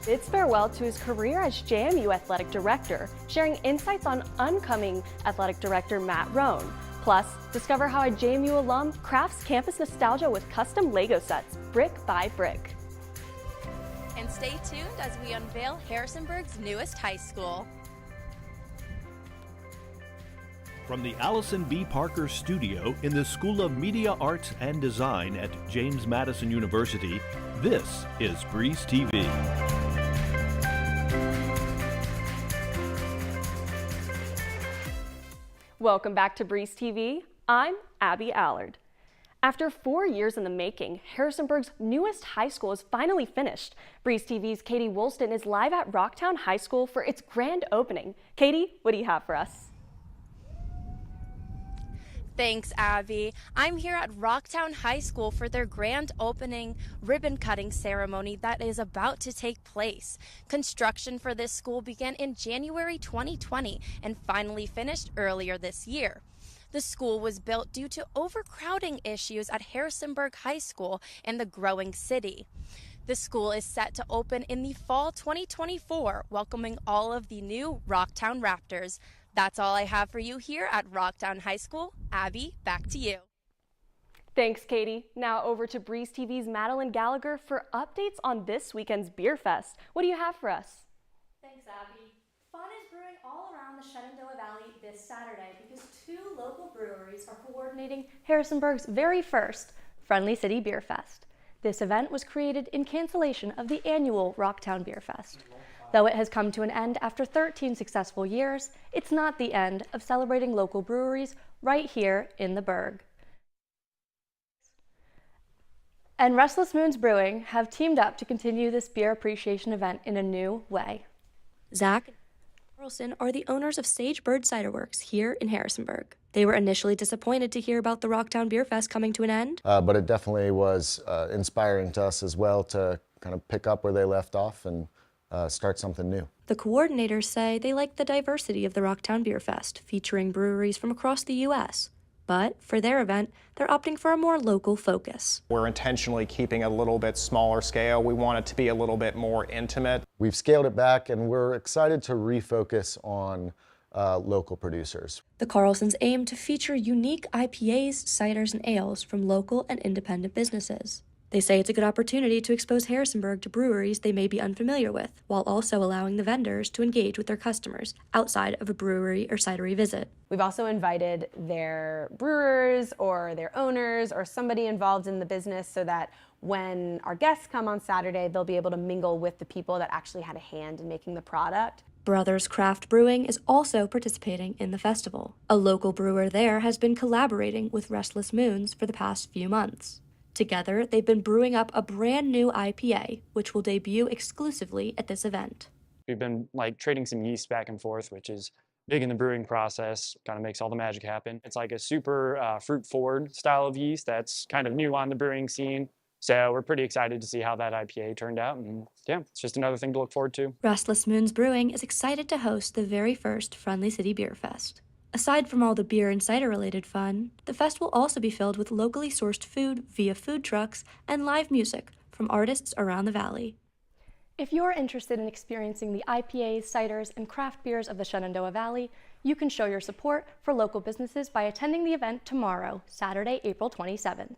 bids farewell to his career as JMU athletic director, sharing insights on oncoming athletic director Matt Roan. Plus, discover how a JMU alum crafts campus nostalgia with custom Lego sets, brick by brick. And stay tuned as we unveil Harrisonburg's newest high school. From the Allison B. Parker Studio in the School of Media Arts and Design at James Madison University, this is Breeze TV. Welcome back to Breeze TV. I'm Abby Allard. After 4 years in the making, Harrisonburg's newest high school is finally finished. Breeze TV's Katie Woolston is live at Rocktown High School for its grand opening. Katie, what do you have for us? Thanks, Abby. I'm here at Rocktown High School for their grand opening ribbon cutting ceremony that is about to take place. Construction for this school began in January 2020 and finally finished earlier this year. The school was built due to overcrowding issues at Harrisonburg High School and the growing city. The school is set to open in the fall 2024, welcoming all of the new Rocktown Raptors. That's all I have for you here at Rocktown High School. Abby, back to you. Thanks, Katie. Now over to Breeze TV's Madeline Gallagher for updates on this weekend's Beer Fest. What do you have for us? Thanks, Abby. Fun is brewing all around the Shenandoah Valley this Saturday because two local breweries are coordinating Harrisonburg's very first Friendly City Beer Fest. This event was created in cancellation of the annual Rocktown Beer Fest. Though it has come to an end after 13 successful years, it's not the end of celebrating local breweries right here in the Burgh. And Restless Moons Brewing have teamed up to continue this beer appreciation event in a new way. Zach and Carlson are the owners of Sage Bird Cider Works here in Harrisonburg. They were initially disappointed to hear about the Rocktown Beer Fest coming to an end. But it definitely was inspiring to us as well to kind of pick up where they left off and start something new. The coordinators say they like the diversity of the Rocktown Beer Fest, featuring breweries from across the U.S. But for their event, they're opting for a more local focus. We're intentionally keeping it a little bit smaller scale. We want it to be a little bit more intimate. We've scaled it back and we're excited to refocus on local producers. The Carlsons aim to feature unique IPAs, ciders, and ales from local and independent businesses. They say it's a good opportunity to expose Harrisonburg to breweries they may be unfamiliar with, while also allowing the vendors to engage with their customers outside of a brewery or cidery visit. We've also invited their brewers or their owners or somebody involved in the business so that when our guests come on Saturday, they'll be able to mingle with the people that actually had a hand in making the product. Brothers Craft Brewing is also participating in the festival. A local brewer there has been collaborating with Restless Moons for the past few months. Together, they've been brewing up a brand new IPA, which will debut exclusively at this event. We've been trading some yeast back and forth, which is big in the brewing process, kind of makes all the magic happen. It's like a super fruit-forward style of yeast that's kind of new on the brewing scene. So we're pretty excited to see how that IPA turned out. And yeah, it's just another thing to look forward to. Restless Moons Brewing is excited to host the very first Friendly City Beer Fest. Aside from all the beer and cider-related fun, the fest will also be filled with locally sourced food via food trucks and live music from artists around the valley. If you're interested in experiencing the IPAs, ciders, and craft beers of the Shenandoah Valley, you can show your support for local businesses by attending the event tomorrow, Saturday, April 27th.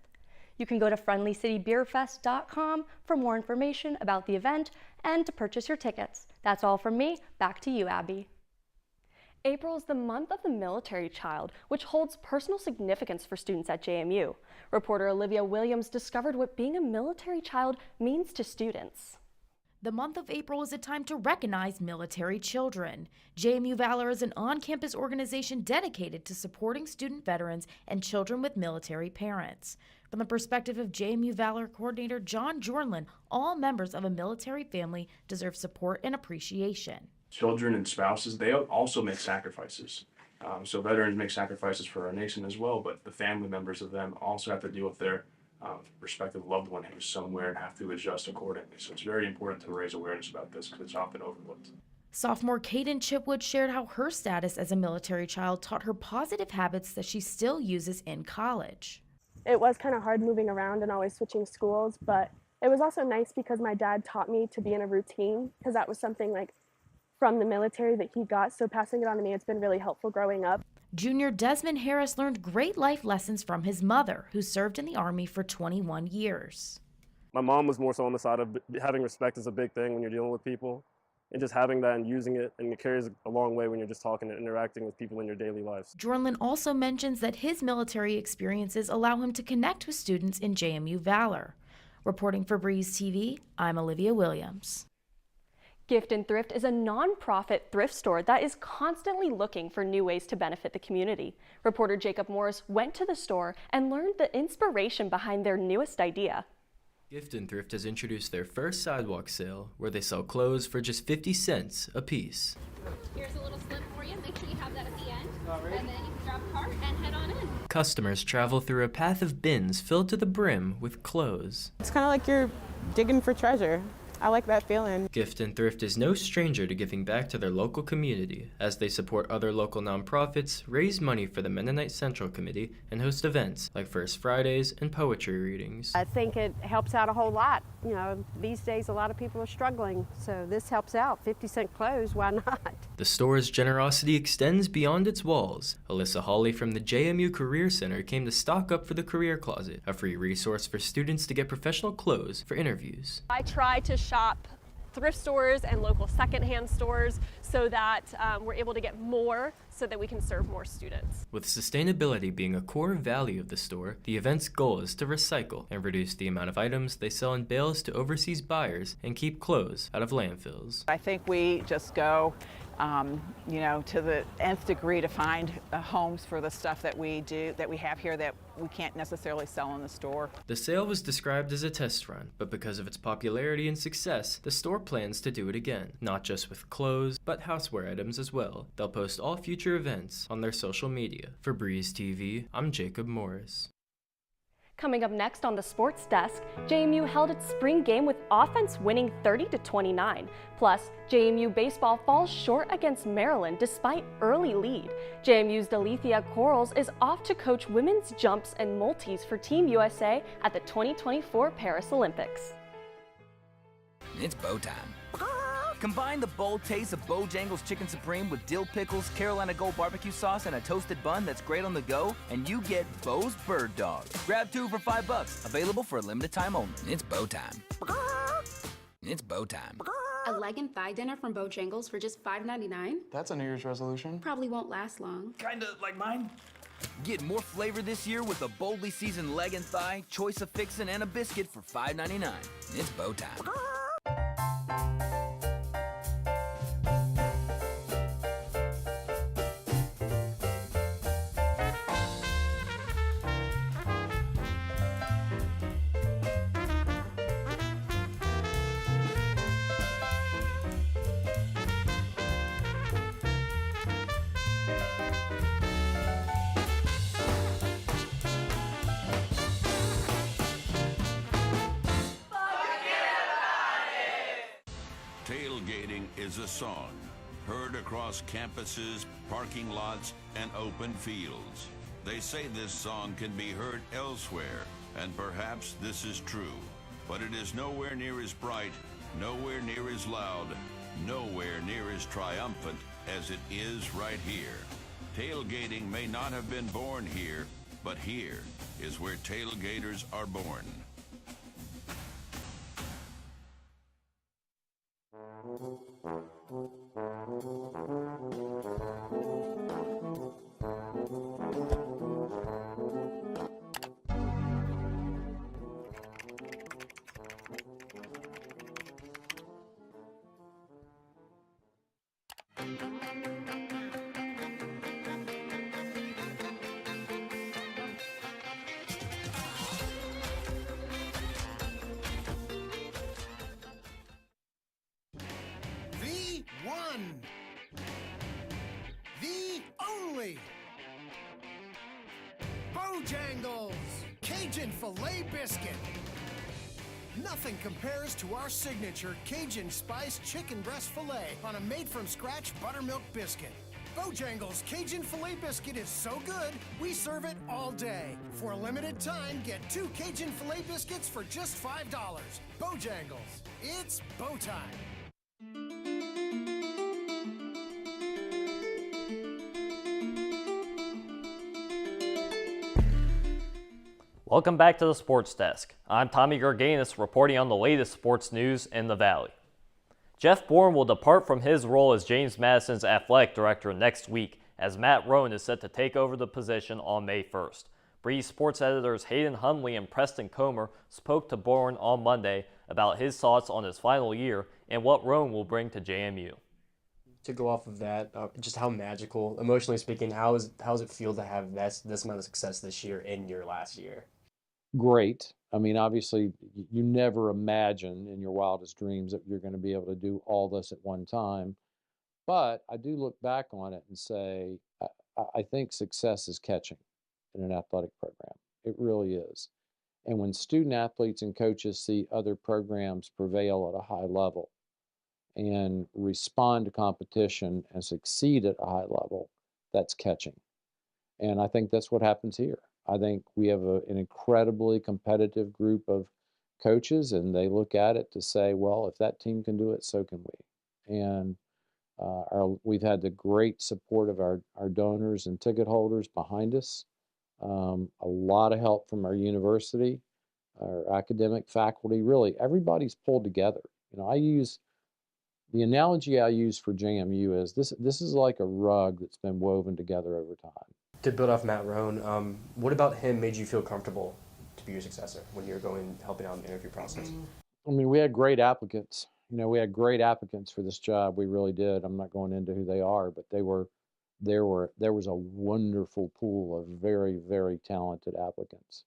You can go to friendlycitybeerfest.com for more information about the event and to purchase your tickets. That's all from me. Back to you, Abby. April is the month of the military child, which holds personal significance for students at JMU. Reporter Olivia Williams discovered what being a military child means to students. The month of April is a time to recognize military children. JMU Valor is an on-campus organization dedicated to supporting student veterans and children with military parents. From the perspective of JMU Valor coordinator John Jornlin, all members of a military family deserve support and appreciation. Children and spouses, they also make sacrifices. So veterans make sacrifices for our nation as well, but the family members of them also have to deal with their respective loved one who's somewhere and have to adjust accordingly. So it's very important to raise awareness about this because it's often overlooked. Sophomore Kaden Chipwood shared how her status as a military child taught her positive habits that she still uses in college. It was kind of hard moving around and always switching schools, but It was also nice because my dad taught me to be in a routine, because that was something like from the military that he got. So passing it on to me, it's been really helpful growing up. Junior Desmond Harris learned great life lessons from his mother, who served in the Army for 21 years. My mom was more so on the side of having respect is a big thing when you're dealing with people, and just having that and using it, and it carries a long way when you're just talking and interacting with people in your daily lives. Jorlin also mentions that his military experiences allow him to connect with students in JMU Valor. Reporting for Breeze TV, I'm Olivia Williams. Gift and Thrift is a non-profit thrift store that is constantly looking for new ways to benefit the community. Reporter Jacob Morris went to the store and learned the inspiration behind their newest idea. Gift and Thrift has introduced their first sidewalk sale, where they sell clothes for just 50 cents a piece. Here's a little slip for you. Make sure you have that at the end. And then you can grab a cart and head on in. Customers travel through a path of bins filled to the brim with clothes. It's kind of like you're digging for treasure. I like that feeling. Gift and Thrift is no stranger to giving back to their local community, as they support other local nonprofits, raise money for the Mennonite Central Committee, and host events like First Fridays and poetry readings. I think it helps out a whole lot. You know, these days a lot of people are struggling, so this helps out. 50-cent clothes, why not? The store's generosity extends beyond its walls. Alyssa Hawley from the JMU Career Center came to stock up for the Career Closet, a free resource for students to get professional clothes for interviews. I try to shop thrift stores and local secondhand stores so that we're able to get more so that we can serve more students. With sustainability being a core value of the store, the event's goal is to recycle and reduce the amount of items they sell in bales to overseas buyers and keep clothes out of landfills. I think we just go you know, to the nth degree to find homes for the stuff that we have here that we can't necessarily sell in the store. The sale was described as a test run, but because of its popularity and success, the store plans to do it again, not just with clothes, but houseware items as well. They'll post all future events on their social media. For Breeze TV, I'm Jacob Morris. Coming up next on the sports desk, JMU held its spring game with offense winning 30-29. Plus, JMU baseball falls short against Maryland despite early lead. JMU's Delethea Corals is off to coach women's jumps and multis for Team USA at the 2024 Paris Olympics. It's bow time. Combine the bold taste of Bojangles Chicken Supreme with dill pickles, Carolina Gold barbecue sauce, and a toasted bun that's great on the go, and you get Bo's Bird Dog. Grab 2 for $5. Available for a limited time only. It's bow time. It's bow time. A leg and thigh dinner from Bojangles for just $5.99? That's a New Year's resolution. Probably won't last long. Kinda like mine. Get more flavor this year with a boldly seasoned leg and thigh, choice of fixin', and a biscuit for $5.99. It's bow time. Tailgating is a song heard across campuses, parking lots, and open fields. They say this song can be heard elsewhere, and perhaps this is true, but it is nowhere near as bright, nowhere near as loud, nowhere near as triumphant as it is right here. Tailgating may not have been born here, but here is where tailgaters are born. One, the only Bojangles Cajun Filet Biscuit. Nothing compares to our signature Cajun Spice Chicken Breast Filet on a made-from-scratch buttermilk biscuit. Bojangles Cajun Filet Biscuit is so good, we serve it all day. For a limited time, get 2 Cajun Filet Biscuits for just $5. Bojangles, it's bow time. Welcome back to the Sports Desk. I'm Tommy Gerganis reporting on the latest sports news in the Valley. Jeff Bourne will depart from his role as James Madison's athletic director next week, as Matt Roan is set to take over the position on May 1st. Breeze sports editors Hayden Hunley and Preston Comer spoke to Bourne on Monday about his thoughts on his final year and what Roan will bring to JMU. To go off of that, just how magical, emotionally speaking, how does it feel to have this amount of success this year in your last year? Great. I mean, obviously, you never imagine in your wildest dreams that you're going to be able to do all this at one time. But I do look back on it and say, I think success is catching in an athletic program. It really is. And when student athletes and coaches see other programs prevail at a high level and respond to competition and succeed at a high level, that's catching. And I think that's what happens here. I think we have an incredibly competitive group of coaches, and they look at it to say, well, if that team can do it, so can we. And we've had the great support of our donors and ticket holders behind us. A lot of help from our university, our academic faculty. Really, everybody's pulled together. You know, the analogy I use for JMU is this is like a rug that's been woven together over time. To build off Matt Roan, what about him made you feel comfortable to be your successor when you're helping out in the interview process? I mean, we had great applicants. You know, we had great applicants for this job. We really did. I'm not going into who they are, but there was a wonderful pool of very, very talented applicants.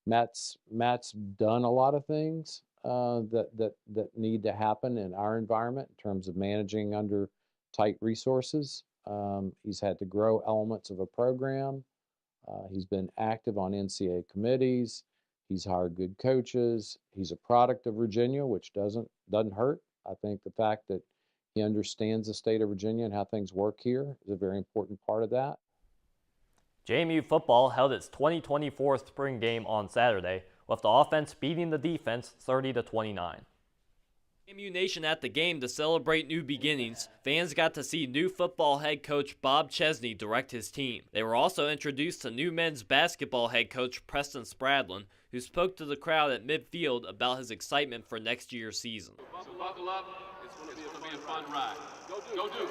Matt's done a lot of things that need to happen in our environment in terms of managing under tight resources. He's had to grow elements of a program. He's been active on NCAA committees. He's hired good coaches. He's a product of Virginia, which doesn't hurt. I think the fact that he understands the state of Virginia and how things work here is a very important part of that. JMU football held its 2024 spring game on Saturday, with the offense beating the defense 30-29. JMU Nation at the game to celebrate new beginnings. Fans got to see new football head coach Bob Chesney direct his team. They were also introduced to new men's basketball head coach Preston Spradlin, who spoke to the crowd at midfield about his excitement for next year's season. So buckle up. It's going to be a fun ride. Go Dukes.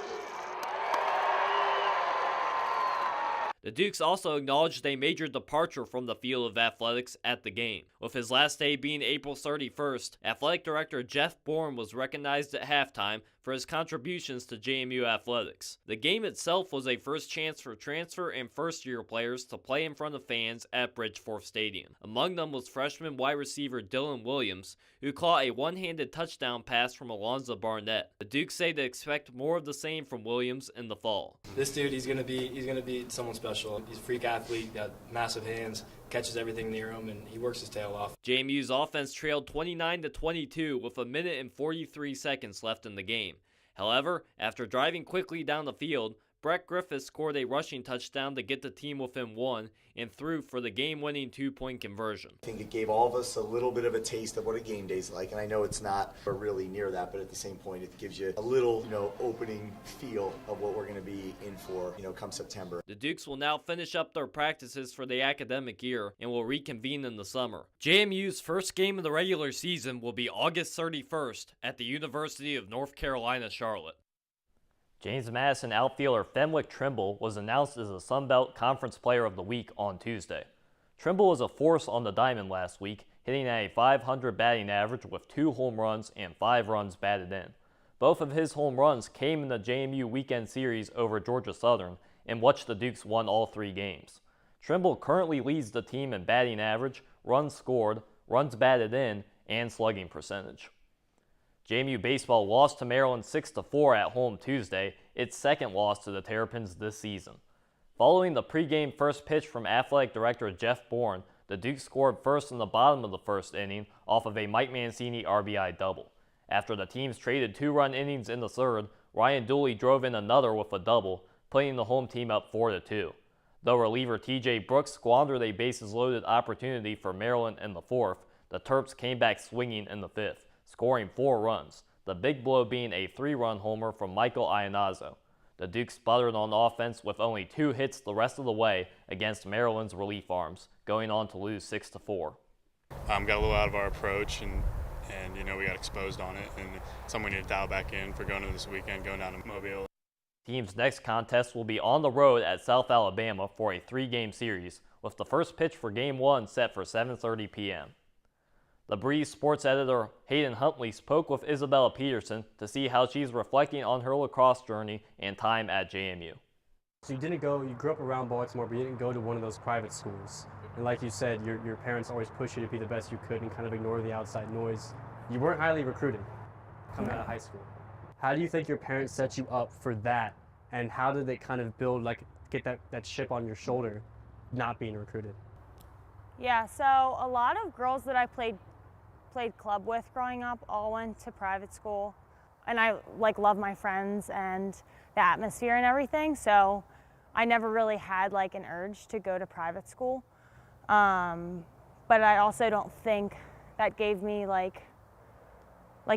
The Dukes also acknowledged a major departure from the field of athletics at the game. With his last day being April 31st, Athletic Director Jeff Bourne was recognized at halftime for his contributions to JMU athletics. The game itself was a first chance for transfer and first-year players to play in front of fans at Bridgeforth Stadium. Among them was freshman wide receiver Dylan Williams, who caught a one-handed touchdown pass from Alonzo Barnett. The Dukes say they expect more of the same from Williams in the fall. This dude, he's gonna be someone special. He's a freak athlete, got massive hands, catches everything near him, and he works his tail off. JMU's offense trailed 29-22 with 1 minute and 43 seconds left in the game. However, after driving quickly down the field, Brett Griffiths scored a rushing touchdown to get the team within one and threw for the game-winning 2-point conversion. I think it gave all of us a little bit of a taste of what a game day's like, and I know it's not really near that, but at the same point, it gives you a little, opening feel of what we're going to be in for, come September. The Dukes will now finish up their practices for the academic year and will reconvene in the summer. JMU's first game of the regular season will be August 31st at the University of North Carolina, Charlotte. James Madison outfielder Fenwick Trimble was announced as the Sun Belt Conference Player of the Week on Tuesday. Trimble was a force on the diamond last week, hitting at a .500 batting average with 2 home runs and 5 runs batted in. Both of his home runs came in the JMU weekend series over Georgia Southern, in which the Dukes won all 3 games. Trimble currently leads the team in batting average, runs scored, runs batted in, and slugging percentage. JMU baseball lost to Maryland 6-4 at home Tuesday, its second loss to the Terrapins this season. Following the pregame first pitch from Athletic Director Jeff Bourne, the Dukes scored first in the bottom of the first inning off of a Mike Mancini RBI double. After the teams traded 2-run innings in the third, Ryan Dooley drove in another with a double, putting the home team up 4-2. Though reliever TJ Brooks squandered a bases-loaded opportunity for Maryland in the fourth, the Terps came back swinging in the fifth, scoring 4 runs, the big blow being a 3-run homer from Michael Iannazzo. The Dukes sputtered on offense with only 2 hits the rest of the way against Maryland's relief arms, going on to lose 6-4. Got a little out of our approach, and we got exposed on it, and something we need to dial back in for going into this weekend, going down to Mobile. Team's next contest will be on the road at South Alabama for a 3-game series, with the first pitch for Game 1 set for 7:30 p.m. The Breeze sports editor Hayden Huntley spoke with Isabella Peterson to see how she's reflecting on her lacrosse journey and time at JMU. So you grew up around Baltimore, but you didn't go to one of those private schools. And like you said, your parents always pushed you to be the best you could and kind of ignore the outside noise. You weren't highly recruited coming out of high school. How do you think your parents set you up for that? And how did they kind of get that chip on your shoulder, not being recruited? Yeah, so a lot of girls that I played club with growing up all went to private school, and I love my friends and the atmosphere and everything, so I never really had an urge to go to private school, but I also don't think that gave me like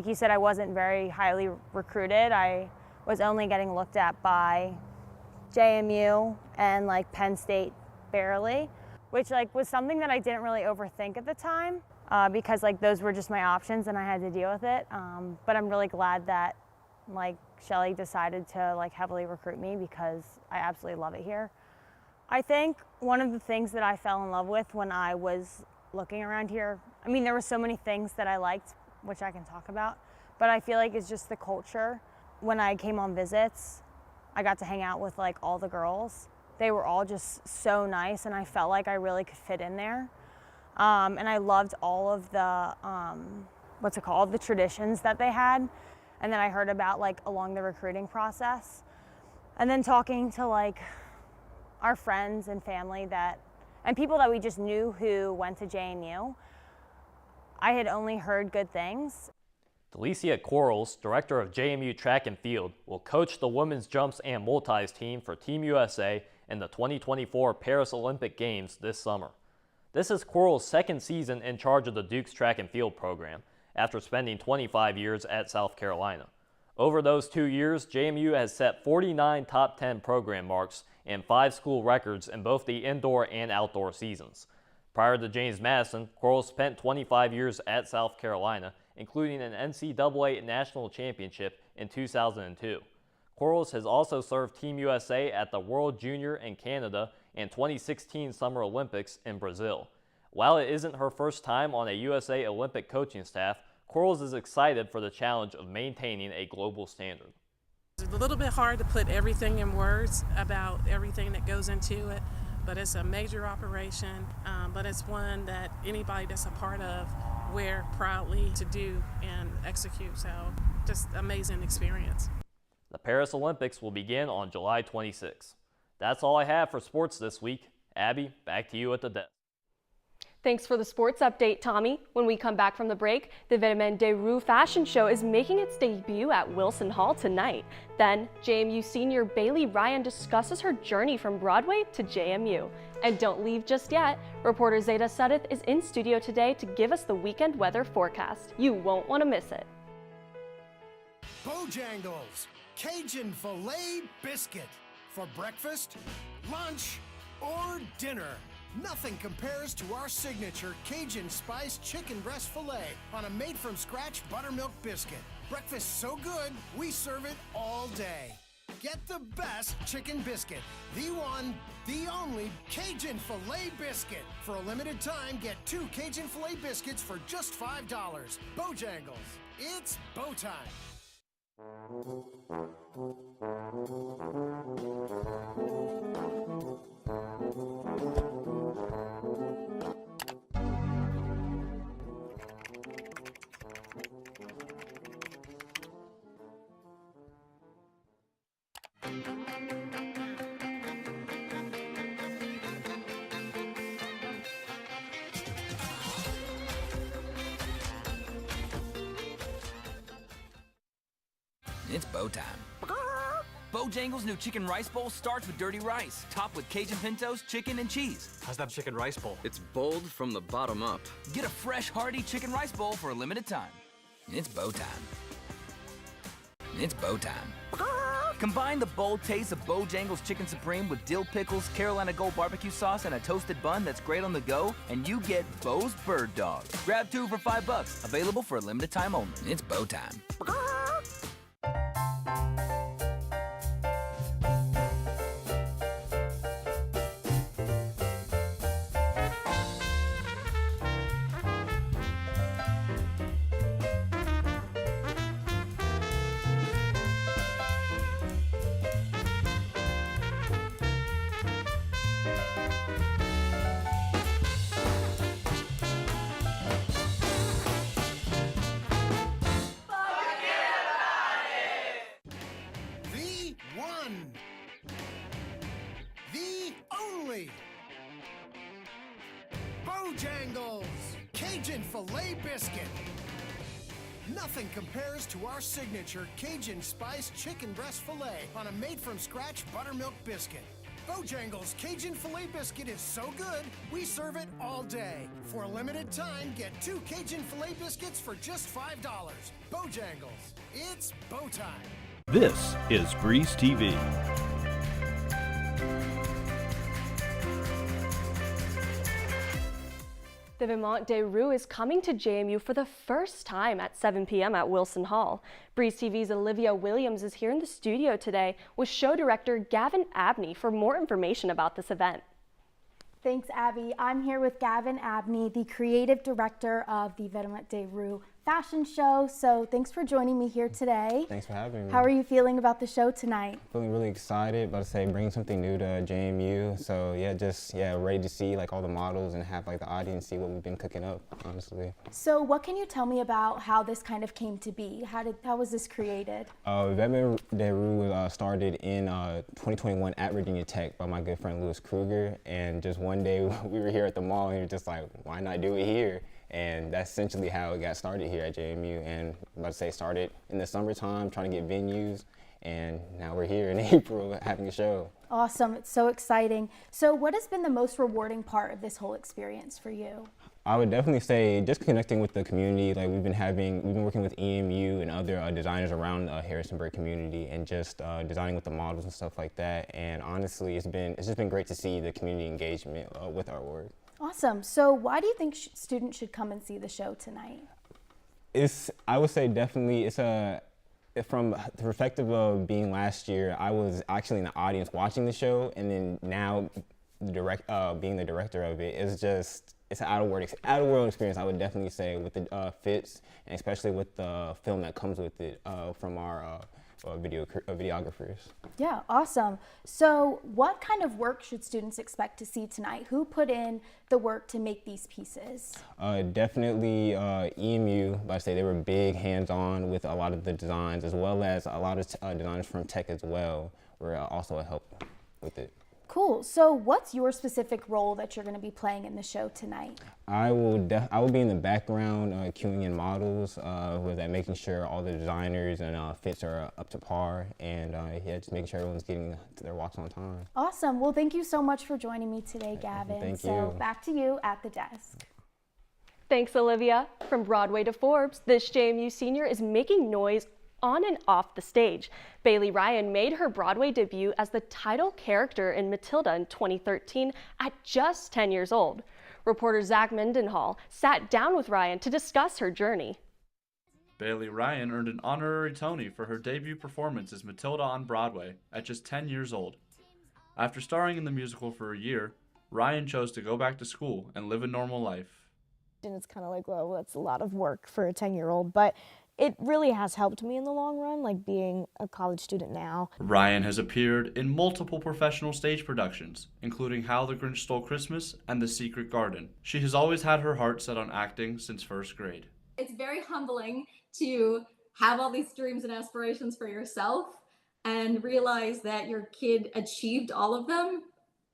you said, I wasn't very highly recruited. I was only getting looked at by JMU and Penn State barely, which was something that I didn't really overthink at the time. Because those were just my options and I had to deal with it. But I'm really glad that Shelly decided to heavily recruit me because I absolutely love it here. I think one of the things that I fell in love with when I was looking around here, I mean, there were so many things that I liked, which I can talk about, but I feel it's just the culture. When I came on visits, I got to hang out with all the girls. They were all just so nice and I felt like I really could fit in there. And I loved all of the, the traditions that they had. And then I heard about along the recruiting process. And then talking to our friends and family and people that we just knew who went to JMU, I had only heard good things. Delicia Quarles, director of JMU Track and Field, will coach the women's jumps and multis team for Team USA in the 2024 Paris Olympic Games this summer. This is Quarles' second season in charge of the Duke's track and field program, after spending 25 years at South Carolina. Over those 2 years, JMU has set 49 top 10 program marks and 5 school records in both the indoor and outdoor seasons. Prior to James Madison, Quarles spent 25 years at South Carolina, including an NCAA national championship in 2002. Quarles has also served Team USA at the World Junior in Canada and 2016 Summer Olympics in Brazil. While it isn't her first time on a USA Olympic coaching staff, Quarles is excited for the challenge of maintaining a global standard. It's a little bit hard to put everything in words about everything that goes into it, but it's a major operation, but it's one that anybody that's a part of wear proudly to do and execute, so just amazing experience. The Paris Olympics will begin on July 26. That's all I have for sports this week. Abby, back to you at the desk. Thanks for the sports update, Tommy. When we come back from the break, the Vitamin de Rue fashion show is making its debut at Wilson Hall tonight. Then, JMU senior Bailey Ryan discusses her journey from Broadway to JMU. And don't leave just yet. Reporter Zeta Sudeth is in studio today to give us the weekend weather forecast. You won't want to miss it. Bojangles, Cajun filet biscuit. For breakfast, lunch, or dinner. Nothing compares to our signature Cajun spiced chicken breast filet on a made-from-scratch buttermilk biscuit. Breakfast so good, we serve it all day. Get the best chicken biscuit, the one, the only Cajun filet biscuit. For a limited time, get 2 Cajun filet biscuits for just $5. Bojangles, it's bow time. It's bow time. Bojangles' new chicken rice bowl starts with dirty rice, topped with Cajun pintos, chicken, and cheese. How's that chicken rice bowl? It's bold from the bottom up. Get a fresh, hearty chicken rice bowl for a limited time. It's bow time. It's bow time. Combine the bold taste of Bojangles Chicken Supreme with dill pickles, Carolina Gold barbecue sauce, and a toasted bun that's great on the go, and you get Bo's Bird Dog. Grab 2 for $5. Available for a limited time only. It's bow time. The one. The only. Bojangles Cajun Filet Biscuit. Nothing compares to our signature Cajun Spice Chicken Breast Filet on a made-from-scratch buttermilk biscuit. Bojangles Cajun Filet Biscuit is so good, we serve it all day. For a limited time, get 2 Cajun Filet Biscuits for just $5. Bojangles, it's bow time. This is Breeze TV. The Vermont Day Rue is coming to JMU for the first time at 7 p.m. at Wilson Hall. Breeze TV's Olivia Williams is here in the studio today with show director Gavin Abney for more information about this event. Thanks, Abby. I'm here with Gavin Abney, the creative director of the Vermont Day Rue fashion show. So thanks for joining me here today. Thanks for having me. How are you feeling about the show tonight? Feeling really excited, about to say bringing something new to JMU. So yeah, ready to see like all the models and have like the audience see what we've been cooking up, honestly. So what can you tell me about how this kind of came to be? How was this created? Vermont Day Rue was started in 2021 at Virginia Tech by my good friend Louis Kruger, and just one day we were here at the mall and we were just like, why not do it here? And that's essentially how it got started here at JMU. And I'm about to say started in the summertime, trying to get venues, and now we're here in April having a show. Awesome, it's so exciting. So what has been the most rewarding part of this whole experience for you? I would definitely say just connecting with the community. Like we've been working with EMU and other designers around the Harrisonburg community, and just designing with the models and stuff like that. And honestly, it's just been great to see the community engagement with our work. Awesome. So why do you think students should come and see the show tonight? I would say definitely from the perspective of being last year, I was actually in the audience watching the show, and then now being the director of it, it's an out-of-world experience, I would definitely say, with the fits, and especially with the film that comes with it from our videographers. Yeah, awesome. So what kind of work should students expect to see tonight? Who put in the work to make these pieces? Definitely EMU, but I say they were big hands-on with a lot of the designs, as well as a lot of designers from Tech as well were also a help with it. Cool. So what's your specific role that you're going to be playing in the show tonight? I will be in the background queuing in models, with that, making sure all the designers and fits are up to par, and just making sure everyone's getting to their walks on time. Awesome. Well, thank you so much for joining me today, Gavin. Thank you. So back to you at the desk. Thanks, Olivia. From Broadway to Forbes, this JMU senior is making noise on and off the stage. Bailey Ryan made her Broadway debut as the title character in Matilda in 2013 at just 10 years old. Reporter Zach Mendenhall sat down with Ryan to discuss her journey. Bailey Ryan earned an honorary Tony for her debut performance as Matilda on Broadway at just 10 years old. After starring in the musical for a year, Ryan chose to go back to school and live a normal life. And it's kind of like, well, that's a lot of work for a 10-year-old, but it really has helped me in the long run, like being a college student now. Ryan has appeared in multiple professional stage productions, including How the Grinch Stole Christmas and The Secret Garden. She has always had her heart set on acting since first grade. It's very humbling to have all these dreams and aspirations for yourself and realize that your kid achieved all of them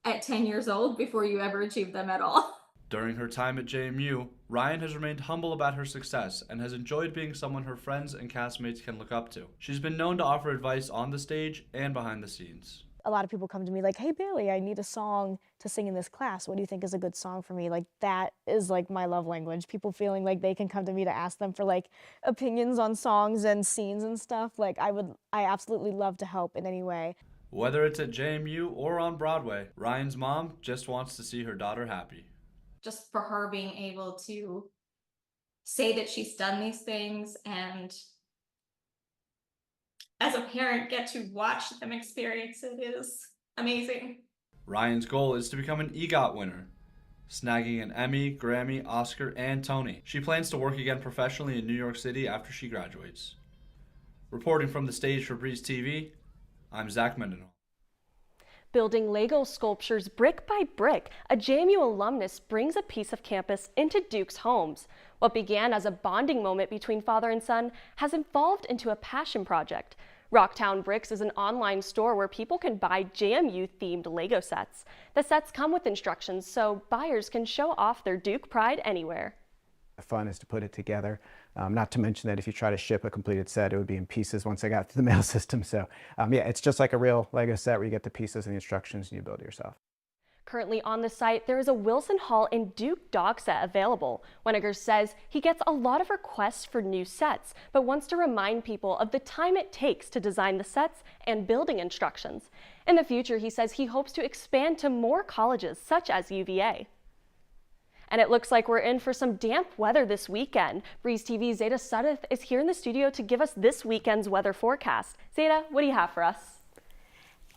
at 10 years old before you ever achieved them at all. During her time at JMU, Ryan has remained humble about her success and has enjoyed being someone her friends and castmates can look up to. She's been known to offer advice on the stage and behind the scenes. A lot of people come to me like, hey Bailey, I need a song to sing in this class. What do you think is a good song for me? Like, that is like my love language. People feeling like they can come to me to ask them for like opinions on songs and scenes and stuff. Like, I absolutely love to help in any way. Whether it's at JMU or on Broadway, Ryan's mom just wants to see her daughter happy. Just for her being able to say that she's done these things, and as a parent get to watch them experience it is amazing. Ryan's goal is to become an EGOT winner, snagging an Emmy, Grammy, Oscar, and Tony. She plans to work again professionally in New York City after she graduates. Reporting from the stage for Breeze TV, I'm Zach Mendenhall. Building Lego sculptures brick by brick, a JMU alumnus brings a piece of campus into Duke's homes. What began as a bonding moment between father and son has evolved into a passion project. Rocktown Bricks is an online store where people can buy JMU-themed Lego sets. The sets come with instructions so buyers can show off their Duke pride anywhere. The fun is to put it together. Not to mention that if you try to ship a completed set, it would be in pieces once I got through the mail system. So yeah, it's just like a real Lego set where you get the pieces and the instructions and you build it yourself. Currently on the site, there is a Wilson Hall and Duke dog set available. Weniger says he gets a lot of requests for new sets, but wants to remind people of the time it takes to design the sets and building instructions. In the future, he says he hopes to expand to more colleges such as UVA. And it looks like we're in for some damp weather this weekend. Breeze TV's Zeta Sudduth is here in the studio to give us this weekend's weather forecast. Zeta, what do you have for us?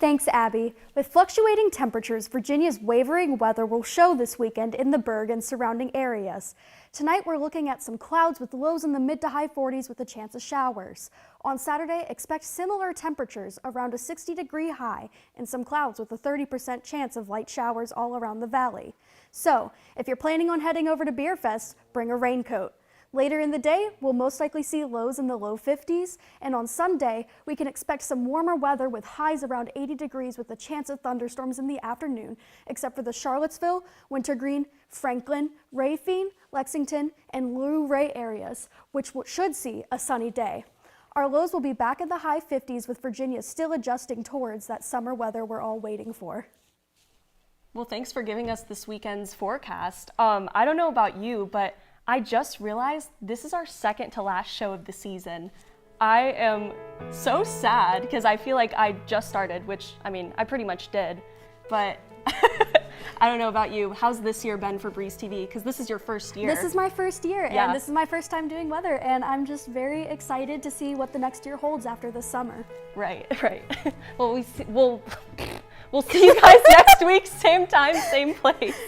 Thanks, Abby. With fluctuating temperatures, Virginia's wavering weather will show this weekend in the Berg and surrounding areas. Tonight, we're looking at some clouds with lows in the mid to high 40s with a chance of showers. On Saturday, expect similar temperatures around a 60-degree high and some clouds with a 30% chance of light showers all around the valley. So, if you're planning on heading over to Beer Fest, bring a raincoat. Later in the day, we'll most likely see lows in the low 50s, and on Sunday, we can expect some warmer weather with highs around 80 degrees with a chance of thunderstorms in the afternoon, except for the Charlottesville, Wintergreen, Franklin, Rafine, Lexington, and Luray areas, which should see a sunny day. Our lows will be back in the high 50s with Virginia still adjusting towards that summer weather we're all waiting for. Well, thanks for giving us this weekend's forecast. I don't know about you, but I just realized this is our second to last show of the season. I am so sad because I feel like I just started, which, I mean, I pretty much did, but I don't know about you. How's this year been for Breeze TV? Because this is your first year. This is my first year, and this is my first time doing weather, and I'm just very excited to see what the next year holds after the summer. Right. Well, we'll see you guys next week, same time, same place.